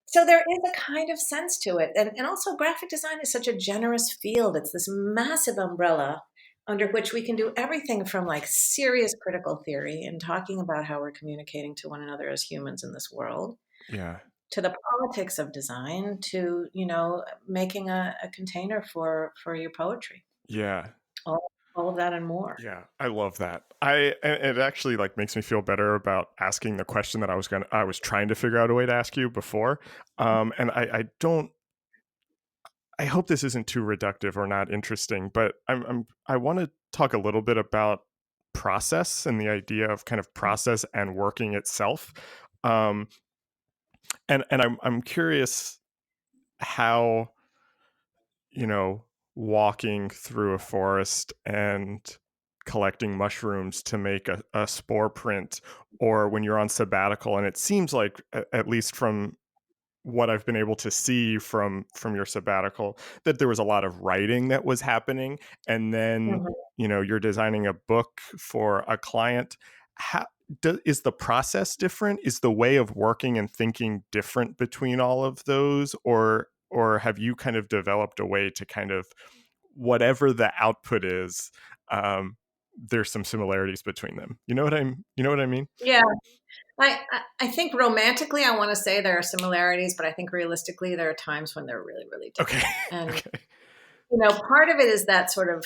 So there is a kind of sense to it. And also, graphic design is such a generous field. It's this massive umbrella under which we can do everything from like serious critical theory and talking about how we're communicating to one another as humans in this world, Yeah. to the politics of design, to, making a container for your poetry, Yeah. all of that and more. Yeah, I love that. It actually like makes me feel better about asking the question that I was trying to figure out a way to ask you before. And I don't I hope this isn't too reductive or not interesting, but I want to talk a little bit about process and the idea of kind of process and working itself. Um, and I'm curious how, you know, walking through a forest and collecting mushrooms to make a spore print, or when you're on sabbatical, and it seems like at least from what I've been able to see from your sabbatical, that there was a lot of writing that was happening, and then Mhm. you're designing a book for a client. How is the process different? Is the way of working and thinking different between all of those, or have you kind of developed a way to kind of whatever the output is? There's some similarities between them. You know what I mean? Yeah. I think romantically, I want to say there are similarities, but I think realistically, there are times when they're really, really Okay. different. And, Okay. part of it is that sort of,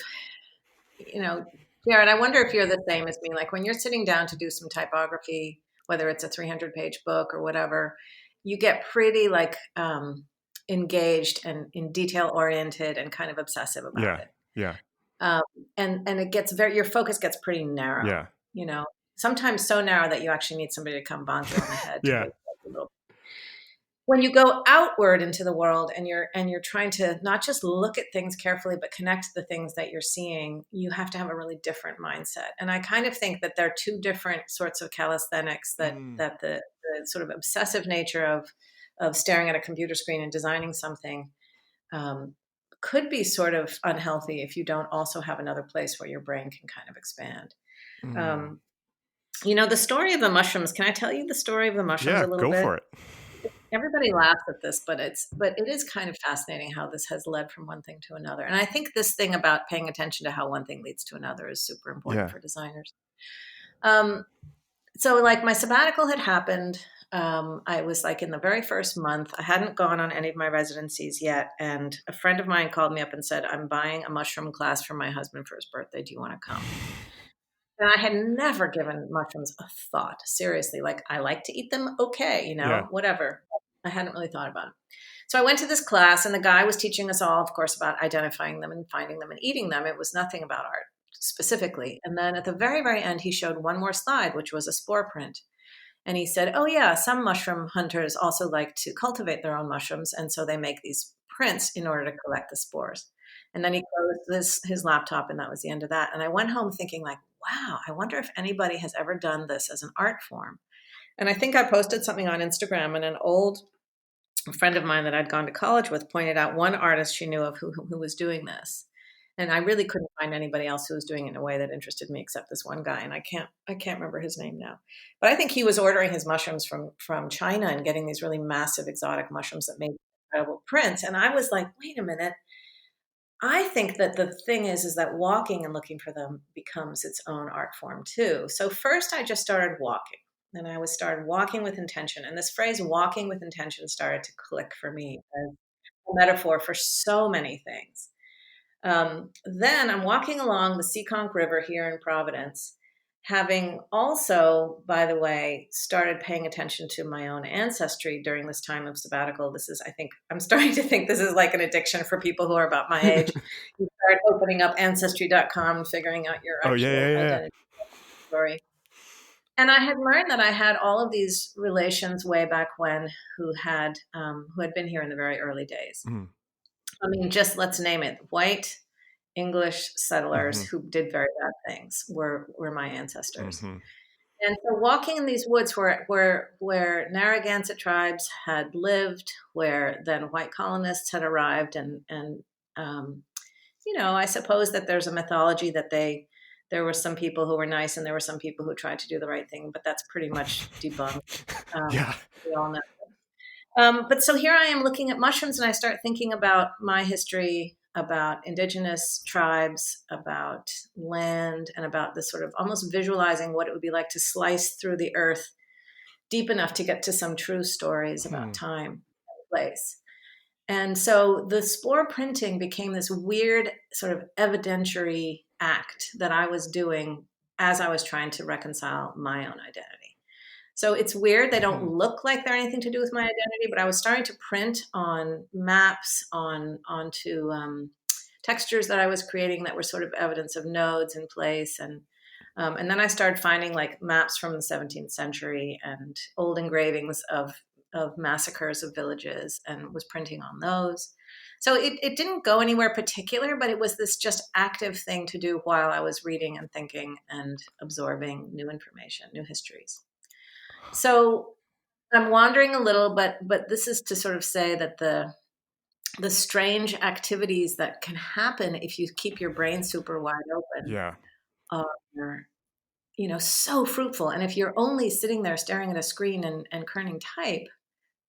you know, Jared, I wonder if you're the same as me. Like when you're sitting down to do some typography, whether it's a 300-page book or whatever, you get pretty like engaged and in detail oriented and kind of obsessive about Yeah. it. Yeah. Um, and it gets your focus gets pretty narrow, Yeah. you know, sometimes so narrow that you actually need somebody to come bonk you on the head to Yeah. wake you up a little. When you go outward into the world and you're trying to not just look at things carefully but connect the things that you're seeing, you have to have a really different mindset. And I kind of think that there are two different sorts of calisthenics, that Mm, the sort of obsessive nature of staring at a computer screen and designing something, um, could be sort of unhealthy if you don't also have another place where your brain can kind of expand. mm. um, the story of the mushrooms, can I tell you the story of the mushrooms Yeah, a little go bit? for it. Everybody laughs at this, but it is kind of fascinating how this has led from one thing to another. And I think this thing about paying attention to how one thing leads to another is super important Yeah. for designers. Um, so like my sabbatical had happened. I was like in the very first month. I hadn't gone on any of my residencies yet, and a friend of mine called me up and said, "I'm buying a mushroom class for my husband for his birthday. Do you want to come?" And I had never given mushrooms a thought. Seriously, like I like to eat them, okay, Yeah. whatever. I hadn't really thought about it. So I went to this class, and the guy was teaching us all, of course, about identifying them and finding them and eating them. It was nothing about art specifically. And then at the very, very end, he showed one more slide, which was a spore print. And he said, "Oh, yeah, some mushroom hunters also like to cultivate their own mushrooms. And so they make these prints in order to collect the spores." And then he closed his laptop, and that was the end of that. And I went home thinking, like, wow, I wonder if anybody has ever done this as an art form. And I think I posted something on Instagram, and an old friend of mine that I'd gone to college with pointed out one artist she knew of who was doing this. And I really couldn't find anybody else who was doing it in a way that interested me except this one guy. And I can't remember his name now. But I think he was ordering his mushrooms from China and getting these really massive exotic mushrooms that made incredible prints. And I was like, wait a minute. I think that the thing is that walking and looking for them becomes its own art form too. So first I just started walking, and I was started walking with intention. And this phrase walking with intention started to click for me as a metaphor for so many things. Then I'm walking along the Seekonk River here in Providence, having also, by the way, started paying attention to my own ancestry during this time of sabbatical. This is, I think, I'm starting to think this is like an addiction for people who are about my age. You start opening up ancestry.com and figuring out your Oh yeah, yeah, actual yeah. identity story. And I had learned that I had all of these relations way back when who had been here in the very early days. Mm, I mean, just let's name it: white English settlers mm-hmm, who did very bad things were my ancestors. mm-hmm. And so walking in these woods where Narragansett tribes had lived, where then white colonists had arrived, and um, I suppose that there's a mythology that there were some people who were nice and there were some people who tried to do the right thing, but that's pretty much debunked. Yeah. We all know. But so here I am looking at mushrooms, and I start thinking about my history, about indigenous tribes, about land, and about this sort of almost visualizing what it would be like to slice through the earth deep enough to get to some true stories about Hmm. time and place. And so the spore printing became this weird sort of evidentiary act that I was doing as I was trying to reconcile my own identity. So it's weird. They don't Hmm. look like they're anything to do with my identity, but I was starting to print on maps, onto textures that I was creating that were sort of evidence of nodes in place, and then I started finding like maps from the 17th century and old engravings of massacres of villages, and was printing on those. So it didn't go anywhere particular, but it was this just active thing to do while I was reading and thinking and absorbing new information, new histories. So I'm wandering a little, but this is to sort of say that the strange activities that can happen if you keep your brain super wide open Yeah. are, so fruitful. And if you're only sitting there staring at a screen and kerning type,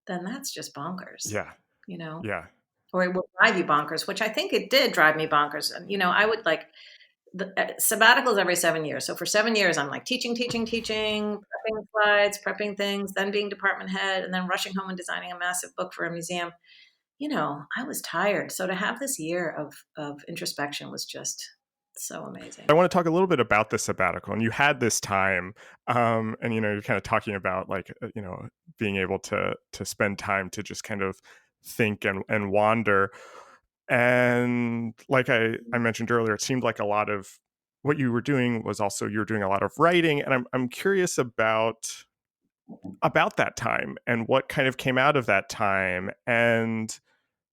then that's just bonkers, Yeah. you know, Yeah. or it will drive you bonkers, which I think it did drive me bonkers. And, I would like sabbaticals every 7 years. So for 7 years, I'm like teaching, teaching, teaching, prepping slides, prepping things, then being department head, and then rushing home and designing a massive book for a museum. I was tired. So to have this year of introspection was just so I amazing. want to talk a little bit about the sabbatical, and you had this time, and you're kind of talking about like being able to spend time to just kind of think and wander. And like I mentioned earlier, it seemed like a lot of what you were doing was also you were doing a lot of writing, and I'm curious about that time and what kind of came out of that time, and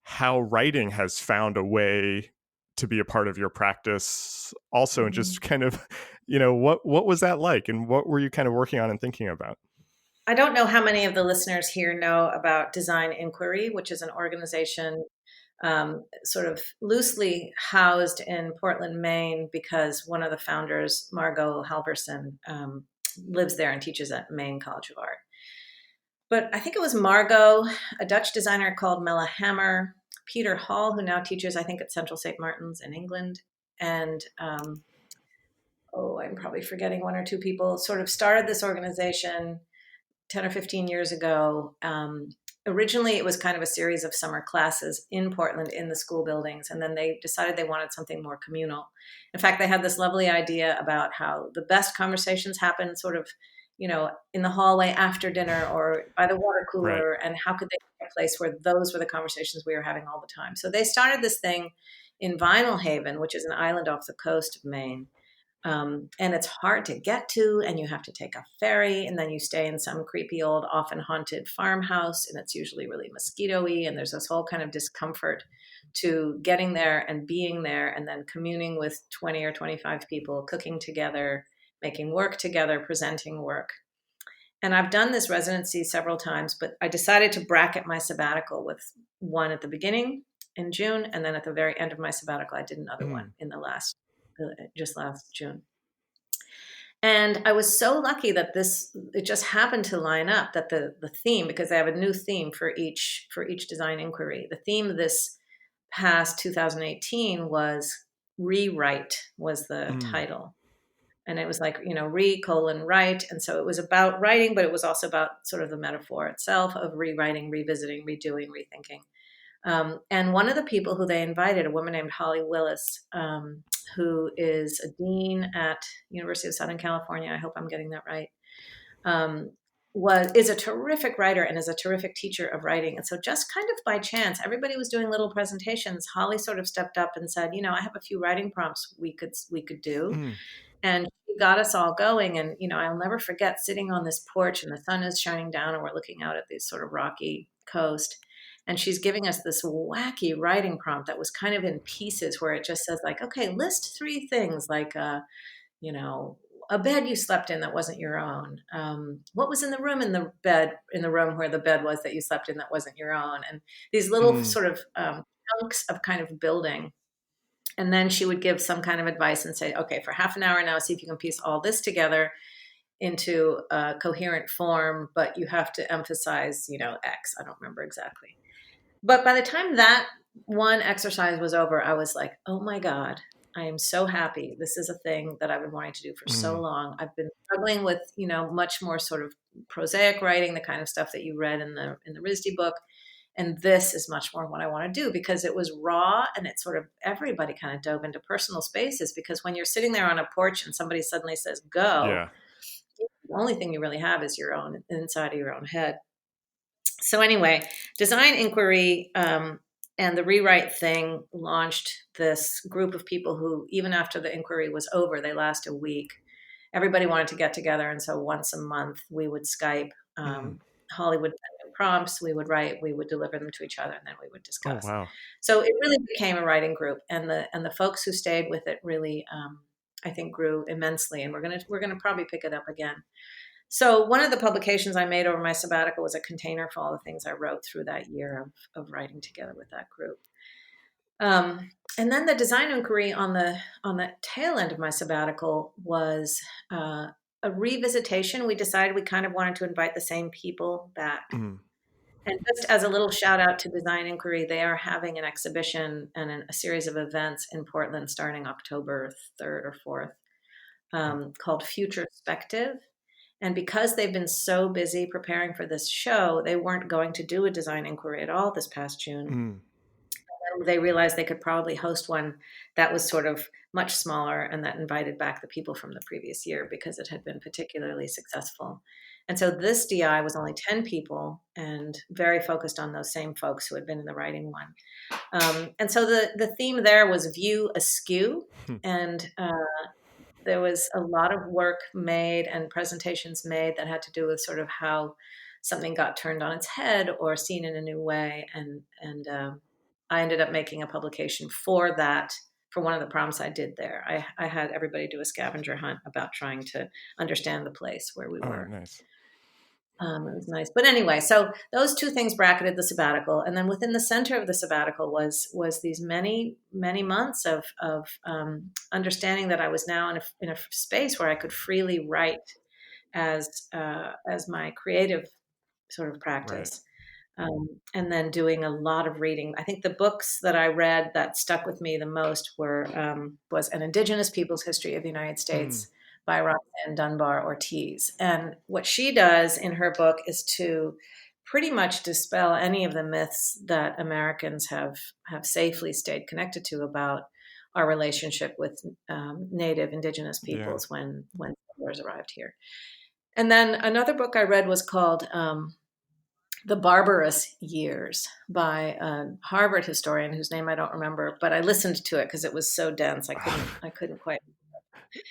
how writing has found a way to be a part of your practice also, and just Mhm. kind of what was that like, and what were you kind of working on and thinking about? I don't know how many of the listeners here know about Design Inquiry, which is an organization sort of loosely housed in Portland, Maine, because one of the founders, Margot Halverson, lives there and teaches at Maine College of Art. But I think it was Margot, a Dutch designer called Mella Hammer, Peter Hall, who now teaches, I think, at Central St. Martin's in England, and I'm probably forgetting one or two people, sort of started this organization 10 or 15 years ago. Originally, it was kind of a series of summer classes in Portland in the school buildings, and then they decided they wanted something more communal. In fact, they had this lovely idea about how the best conversations happen sort of, in the hallway after dinner or by the water Right. cooler, and how could they make a place where those were the conversations we were having all the time. So they started this thing in Vinyl Haven, which is an island off the coast of Maine, and it's hard to get to, and you have to take a ferry, and then you stay in some creepy old, often haunted farmhouse, and it's usually really mosquito-y, and there's this whole kind of discomfort to getting there and being there, and then communing with 20 or 25 people, cooking together, making work together, presenting work. And I've done this residency several times, but I decided to bracket my sabbatical with one at the beginning in June, and then at the very end of my sabbatical, I did another Mm. one in just last June. And I was so lucky that it just happened to line up that the theme, because I have a new theme for each design inquiry. The theme this past 2018 was rewrite, was the Mm. title. And it was like, write. And so it was about writing, but it was also about sort of the metaphor itself of rewriting, revisiting, redoing, rethinking. And one of the people who they invited, a woman named Holly Willis, who is a dean at University of Southern California. I hope I'm getting that right. Um, is a terrific writer and is a terrific teacher of writing. And so just kind of by chance, everybody was doing little presentations. Holly sort of stepped up and said, I have a few writing prompts we could do. Mm. And she got us all going. And, I'll never forget sitting on this porch and the sun is shining down and we're looking out at this sort of rocky coast. And she's giving us this wacky writing prompt that was kind of in pieces where it just says like, okay, list three things like, you know, a bed you slept in that wasn't your own. What was in the room in the room where the bed was that you slept in that wasn't your own, and these little Mm. sort of chunks of kind of building. And then she would give some kind of advice and say, okay, for half an hour now, see if you can piece all this together into a coherent form, but you have to emphasize, X. I don't remember exactly. But by the time that one exercise was over, I was like, oh my God, I am so happy. This is a thing that I've been wanting to do for so Mm. long. I've been struggling with, much more sort of prosaic writing, the kind of stuff that you read in the RISD book. And this is much more what I want to do because it was raw and it sort of everybody kind of dove into personal spaces because when you're sitting there on a porch and somebody suddenly says, go, Yeah. the only thing you really have is your own inside of your own head. So anyway, design inquiry and the rewrite thing launched this group of people who, even after the inquiry was over, they last a week. Everybody wanted to get together, and so once a month we would Skype. Mm. Holly would send prompts, we would write, we would deliver them to each other, and then we would Oh, discuss. wow. So it really became a writing group, and the folks who stayed with it really, I think, grew immensely. And we're gonna probably pick it up again. So one of the publications I made over my sabbatical was a container for all the things I wrote through that year of writing together with that group. And then the design inquiry on the tail end of my sabbatical was a revisitation. We decided we kind of wanted to invite the same people back. Mm. And just as a little shout out to Design Inquiry, they are having an exhibition and a series of events in Portland starting October 3rd or 4th called Future Perspective. And because they've been so busy preparing for this show, they weren't going to do a design inquiry at all this past June. Mm. And they realized they could probably host one that was sort of much smaller and that invited back the people from the previous year because it had been particularly successful. And so this DI was only 10 people and very focused on those same folks who had been in the writing one. And so the theme there was view askew. And there was a lot of work made and presentations made that had to do with sort of how something got turned on its head or seen in a new way. And I ended up making a publication for that for one of the prompts I did there. I had everybody do a scavenger hunt about trying to understand the place where we Oh, were. nice. It was nice. But anyway, so those two things bracketed the sabbatical, and then within the center of the sabbatical was these many months of understanding that I was now in a space where I could freely write as my creative sort of Right. practice. And then doing a lot of reading. I think the books that I read that stuck with me the most was An Indigenous People's History of the United Mm. States by Roxanne Dunbar Ortiz. And what she does in her book is to pretty much dispel any of the myths that Americans have safely stayed connected to about our relationship with Native Indigenous Yeah. peoples when settlers arrived here. And then another book I read was called The Barbarous Years by a Harvard historian whose name I don't remember, but I listened to it because it was so dense I couldn't quite.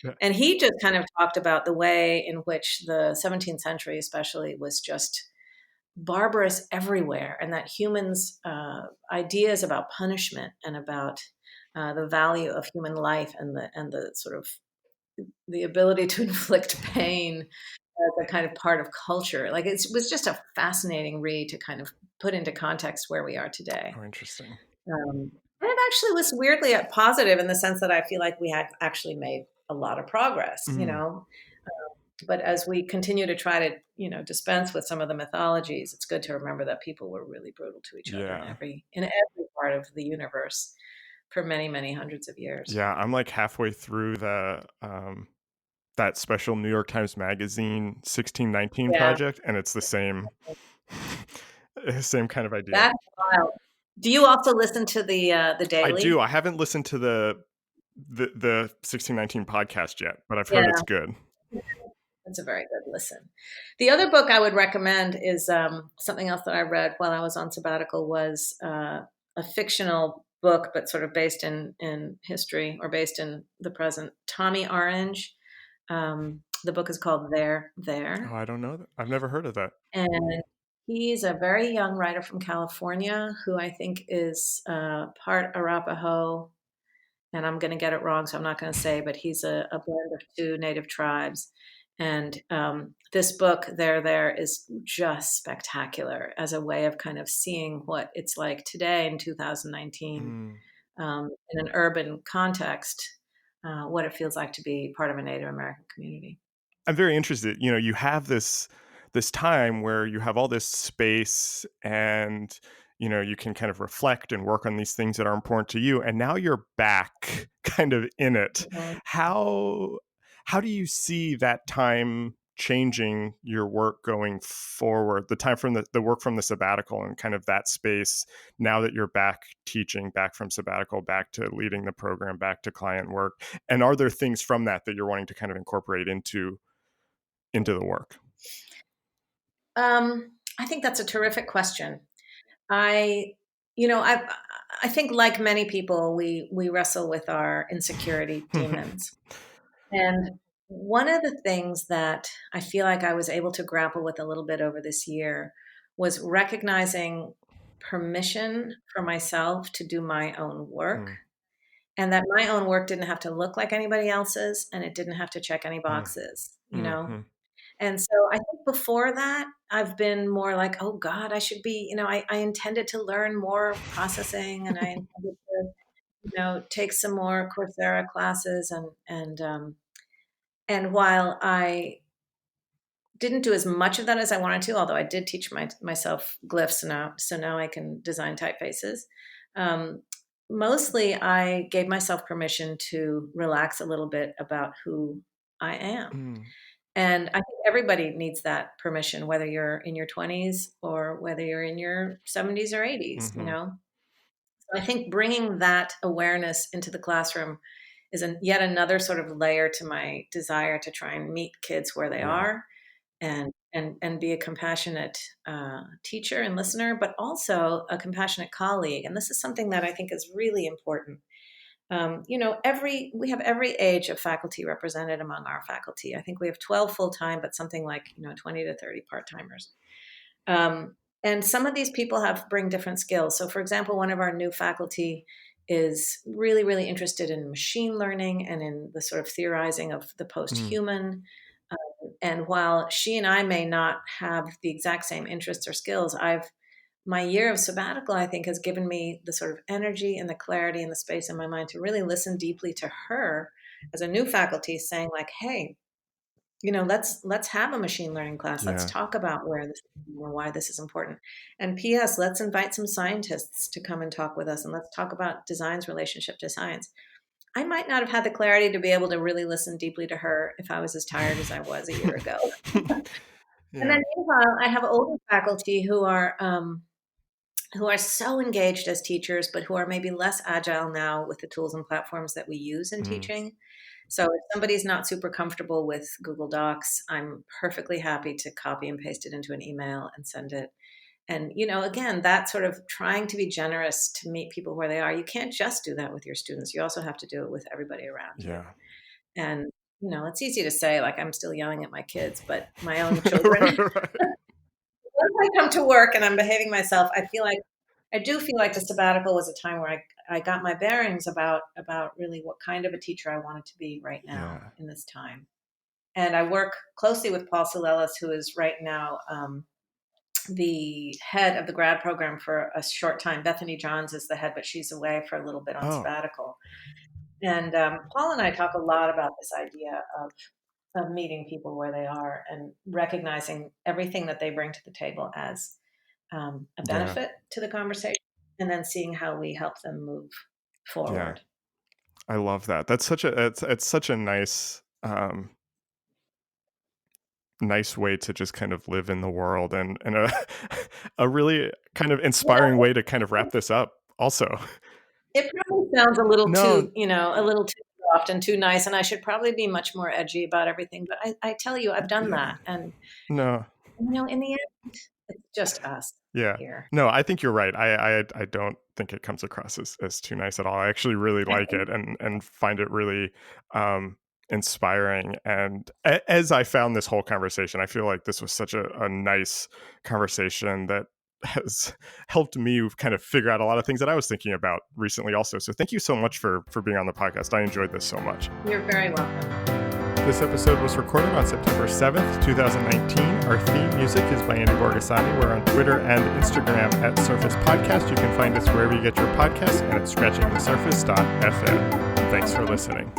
Yeah. And he just kind of talked about the way in which the 17th century especially was just barbarous everywhere, and that humans ideas about punishment and about the value of human life and the sort of the ability to inflict pain as a kind of part of culture. Like it was just a fascinating read to kind of put into context where we are today. Oh, interesting. And it actually was weirdly positive in the sense that I feel like we had actually made a lot of progress, Mm. But as we continue to try to, dispense with some of the mythologies, it's good to remember that people were really brutal to each other Yeah. in every part of the universe for many, many hundreds of years. Yeah. I'm like halfway through the that special New York Times Magazine 1619 Yeah, project, and it's the same same kind of idea. that's wild. Do you also listen to the I do. Daily? I haven't listened to the 1619 podcast yet, but I've heard Yeah. it's good. It's a very good listen. The other book I would recommend is something else that I read while I was on sabbatical was a fictional book, but sort of based in history or based in the present. Tommy Orange. The book is called There, Oh, There. I don't know that. I've never heard of that. And he's a very young writer from California who I think is part Arapaho and I'm going to get it wrong, so I'm not going to say, but he's a blend of two native tribes. And this book, There, is just spectacular as a way of kind of seeing what it's like today in 2019 Mm. in an urban context, what it feels like to be part of a Native American community. I'm very interested. You have this time where you have all this space, and you can kind of reflect and work on these things that are important to you, and now you're back kind of in it. Mhm. How do you see that time changing your work going forward, the time from the work from the sabbatical and kind of that space, now that you're back teaching, back from sabbatical, back to leading the program, back to client work? And are there things from that you're wanting to kind of incorporate into the work? I think that's a terrific question. I, you know, I think like many people, we wrestle with our insecurity demons. And one of the things that I feel like I was able to grapple with a little bit over this year was recognizing permission for myself to do my own work, Mm, and that my own work didn't have to look like anybody else's and it didn't have to check any mm, boxes, you know? mhm. And so I think before that, I've been more like, oh God, I should be, I intended to learn more processing, and I intended to, take some more Coursera classes, and while I didn't do as much of that as I wanted to, although I did teach myself glyphs now, so now I can design typefaces. Um, Mostly, I gave myself permission to relax a little bit about who I am. Mm, And I think everybody needs that permission, whether you're in your 20s or whether you're in your 70s or 80s, you mhm. know? So I think bringing that awareness into the classroom is yet another sort of layer to my desire to try and meet kids where they Yeah. are, and be a compassionate teacher and listener, but also a compassionate colleague. And this is something that I think is really important. Every we have every age of faculty represented among our faculty. I think we have 12 full time, but something like 20 to 30 part timers. Um, and some of these people bring different skills. So, for example, one of our new faculty is really, really interested in machine learning and in the sort of theorizing of the Mm, post-human. And while she and I may not have the exact same interests or skills, my year of sabbatical, I think, has given me the sort of energy and the clarity and the space in my mind to really listen deeply to her as a new faculty, saying like, "Hey, let's have a machine learning class. Let's yeah. talk about where this or why this is important. And P.S. Let's invite some scientists to come and talk with us, and let's talk about design's relationship to science." I might not have had the clarity to be able to really listen deeply to her if I was as tired as I was a year ago. And Yeah. then meanwhile, I have older faculty who are so engaged as teachers, but who are maybe less agile now with the tools and platforms that we use in Mm, teaching. So if somebody's not super comfortable with Google Docs, I'm perfectly happy to copy and paste it into an email and send it. And, again, that sort of trying to be generous to meet people where they are. You can't just do that with your students. You also have to do it with everybody around you. yeah. And, it's easy to say, like, I'm still yelling at my kids, but my own children, Right, right. once I come to work and I'm behaving myself, I do feel like the sabbatical was a time where I got my bearings about really what kind of a teacher I wanted to be right now Yeah. in this time. And I work closely with Paul Solelis, who is right now the head of the grad program for a short time. Bethany Johns is the head, but she's away for a little bit on Oh, sabbatical. And Paul and I talk a lot about this idea of meeting people where they are and recognizing everything that they bring to the table as a yeah. benefit to the conversation, and then seeing how we help them move Yeah. forward. I love that. That's such a it's such a nice way to just kind of live in the world, and a a really kind of inspiring Yeah, way to kind of wrap this up also. it probably sounds a little No, too, a little too soft and too nice, and I should probably be much more edgy about everything. But I tell you, I've done yeah. that, and No. in the end, it's just us Yeah. here. No, I think you're right. I don't think it comes across as too nice at all. I actually really I like think it, and find it really inspiring. And as I found this whole conversation, I feel like this was such a nice conversation that has helped me kind of figure out a lot of things that I was thinking about recently also. So thank you so much for being on the podcast. I enjoyed this so much. You're very welcome. This episode was recorded on September 7th, 2019. Our theme music is by Andy Borgasani. We're on Twitter and Instagram at Surface Podcast. You can find us wherever you get your podcasts and at scratchingthesurface.fm. Thanks for listening.